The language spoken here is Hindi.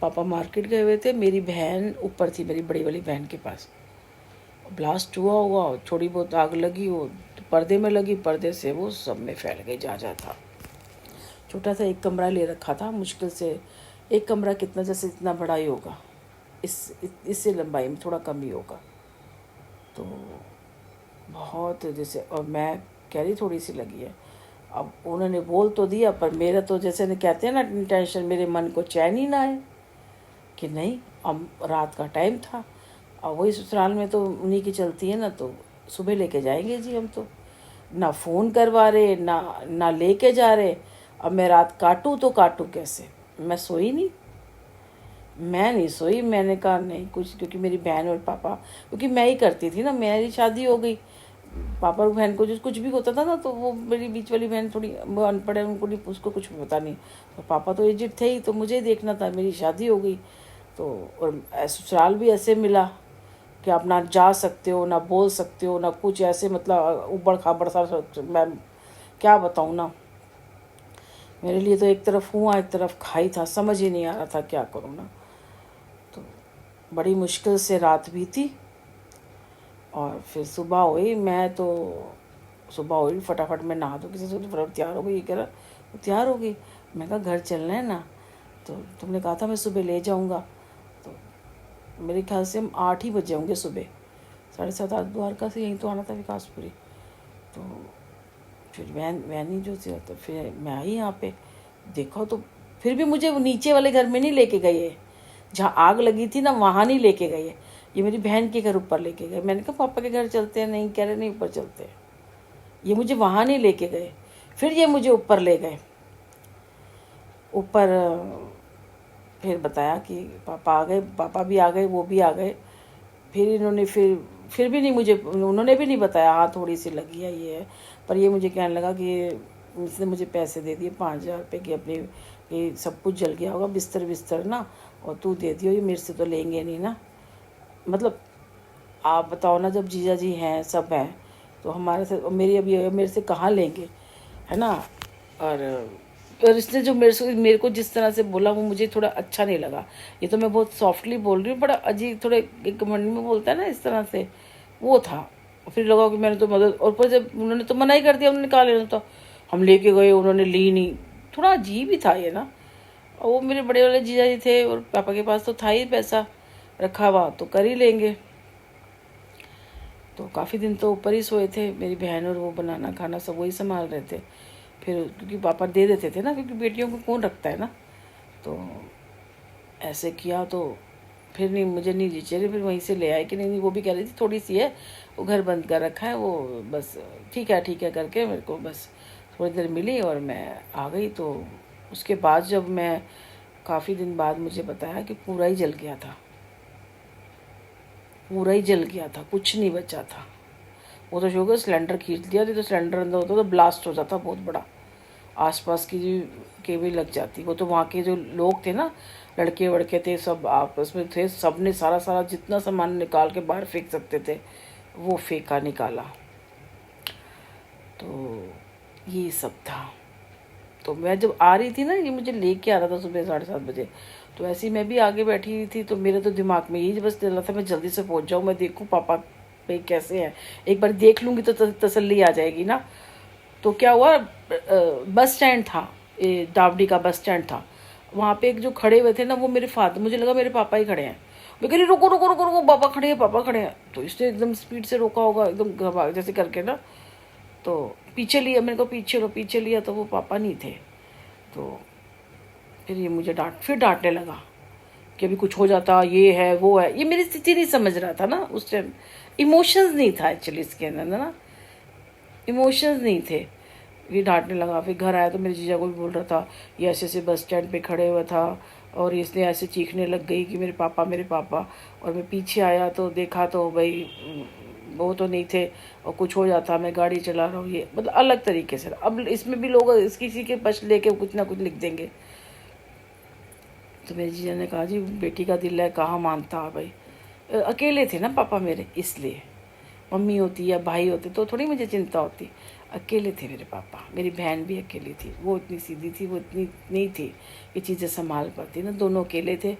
पापा मार्केट गए हुए थे, मेरी बहन ऊपर थी, मेरी बड़ी वाली बहन के पास। ब्लास्ट हुआ होगा, थोड़ी बहुत आग लगी, वो पर्दे में लगी, पर्दे से वो सब में फैल गई जहाँ जहाँ था। छोटा सा एक कमरा ले रखा था, मुश्किल से एक कमरा कितना, जैसे इतना बड़ा ही होगा, इससे लंबाई में थोड़ा कम ही होगा। तो बहुत जैसे, और मैं कैरी थोड़ी सी लगी है। अब उन्होंने बोल तो दिया, पर मेरा तो जैसे न कहते हैं ना, टेंशन, मेरे मन को चैन ही ना आए कि नहीं, अब रात का टाइम था। और वही ससुराल में तो उन्हीं की चलती है ना, तो सुबह लेके जाएंगे जी हम तो। ना फ़ोन करवा रहे, ना लेके जा रहे। अब मैं रात काटूँ तो काटूँ कैसे? मैं सोई नहीं, मैं नहीं सोई। मैंने कहा नहीं कुछ, क्योंकि मेरी बहन और पापा, क्योंकि मैं ही करती थी ना, मेरी शादी हो गई। पापा और बहन को जो कुछ भी होता था ना, तो वो मेरी बीच वाली बहन थोड़ी वो अनपढ़ है, उनको नहीं, उसको कुछ पता नहीं। तो पापा तो एजिड थे ही, तो मुझे ही देखना था, मेरी शादी हो गई। तो और ससुराल भी ऐसे मिला कि आप ना जा सकते हो, ना बोल सकते हो, ना कुछ, ऐसे मतलब उबड़ खाबड़ सा। मैं क्या बताऊँ ना, मेरे लिए तो एक तरफ हुआ एक तरफ खाई था, समझ ही नहीं आ रहा था क्या करूँ ना। तो बड़ी मुश्किल से रात बीती, और फिर सुबह हुई। मैं तो सुबह हुई, फटाफट मैं नहा धो, किसी से फटाफट तैयार हो गई। ये कह रहा तैयार हो गई, मैं कहा घर चलना है ना, तो तुमने कहा था मैं सुबह ले जाऊंगा। तो मेरे ख्याल से हम 8 ही बजे होंगे सुबह, 7:30 8, द्वारका से यहीं तो आना था विकासपुरी। तो फिर वैन ही जो थी, तो फिर मैं आई यहाँ पे, देखो तो फिर भी मुझे वो नीचे वाले घर में नहीं लेके गए है, जहाँ आग लगी थी ना वहाँ नहीं लेके गए। ये मेरी बहन के घर ऊपर लेके गए। मैंने कहा पापा के घर चलते हैं, नहीं कह रहे नहीं ऊपर चलते हैं। ये मुझे वहाँ नहीं लेके गए, फिर ये मुझे ऊपर ले गए। ऊपर फिर बताया कि पापा आ गए, पापा भी आ गए, वो भी आ गए। फिर इन्होंने फिर भी नहीं, मुझे उन्होंने भी नहीं बताया, हाँ थोड़ी सी लगी है ये है। पर ये मुझे कहने लगा कि इसने मुझे पैसे दे दिए 5,000 रुपये कि अपने, ये सब कुछ जल गया होगा, बिस्तर बिस्तर ना, और तू दे दियो, ये मेरे से तो लेंगे नहीं ना। मतलब आप बताओ ना, जब जीजा जी हैं, सब हैं, तो हमारे से, मेरी अभी मेरे से कहाँ लेंगे, है ना। और इसने जो मेरे को जिस तरह से बोला, वो मुझे थोड़ा अच्छा नहीं लगा। ये तो मैं बहुत सॉफ्टली बोल रही हूँ, बड़ा अजीब, थोड़े एक मंडी में बोलता है ना इस तरह से, वो था। फिर लगा कि मैंने तो मदद, और पर जब उन्होंने तो मना ही कर दिया, उन्होंने कहा लेना, तो हम लेके गए, उन्होंने ली नहीं। थोड़ा अजीब ही था ये ना। और वो मेरे बड़े वाले जीजा जी थे, और पापा के पास तो था ही पैसा रखा हुआ, तो कर ही लेंगे। तो काफ़ी दिन तो ऊपर ही सोए थे, मेरी बहन और वो बनाना खाना सब वही संभाल रहे थे। फिर क्योंकि पापा दे देते थे ना, क्योंकि बेटियों को कौन रखता है ना, तो ऐसे किया। तो फिर नहीं, मुझे नहीं जी चली, फिर वहीं से ले आए कि नहीं नहीं, वो भी कह रही थी थोड़ी सी है, वो घर बंद कर रखा है वो, बस ठीक है करके मेरे को बस थोड़ी देर मिली और मैं आ गई। तो उसके बाद जब मैं काफ़ी दिन बाद मुझे बताया कि पूरा ही जल गया था, पूरा ही जल गया था, कुछ नहीं बचा था। वो तो शुगर सिलेंडर खींच दिया, नहीं तो सिलेंडर अंदर होता तो ब्लास्ट हो जाता बहुत बड़ा, आसपास की जो केबल लग जाती। वो तो वहाँ के जो लोग थे ना, लड़के वड़के थे, सब आपस में थे, सब ने सारा सारा जितना सामान निकाल के बाहर फेंक सकते थे वो फेंका, निकाला। तो ये सब था। तो मैं जब आ रही थी ना, ये मुझे लेके आ रहा था सुबह 7:30 बजे, तो ऐसे ही मैं भी आगे बैठी हुई थी। तो मेरे तो दिमाग में यही बस चल रहा था, मैं जल्दी से पहुंच जाऊँ, मैं देखूँ पापा पे कैसे हैं, एक बार देख लूँगी तो तसल्ली आ जाएगी ना। तो क्या हुआ, बस स्टैंड था, दावडी का बस स्टैंड था। वहाँ पे एक जो खड़े हुए थे ना, वो मेरे फादर, मुझे लगा मेरे पापा ही खड़े हैं। मैं कह रही रुको रुको रुको रुको, पापा खड़े हैं, पापा खड़े हैं। तो इसने एकदम स्पीड से रोका होगा, एकदम जैसे करके ना। तो पीछे लिया, मेरे को पीछे लिया, तो वो पापा नहीं थे। तो फिर ये मुझे फिर डांटने लगा कि अभी कुछ हो जाता, ये है वो है। ये मेरी स्थिति नहीं समझ रहा था ना उस टाइम, इमोशंस नहीं था एक्चुअली इसके अंदर ना, इमोशंस नहीं थे। ये डांटने लगा। फिर घर आया तो मेरे जीजा को भी बोल रहा था, ये ऐसे ऐसे बस स्टैंड पे खड़े हुआ था, और इसने ऐसे चीखने लग गई कि मेरे पापा मेरे पापा। और मैं पीछे आया तो देखा तो भाई वो तो नहीं थे, और कुछ हो जाता, मैं गाड़ी चला रहा हूँ, ये मतलब अलग तरीके से। अब इसमें भी लोग किसी के पक्ष लेके कुछ ना कुछ लिख देंगे। तो मेरे जीजा ने कहा जी बेटी का दिल है, कहाँ मानता भाई। अकेले थे ना पापा मेरे, इसलिए। मम्मी होती या भाई होते तो थोड़ी मुझे चिंता होती। अकेले थे मेरे पापा, मेरी बहन भी अकेली थी, वो इतनी सीधी थी, वो इतनी नहीं थी कि चीज़ें संभाल पाती ना, दोनों अकेले थे।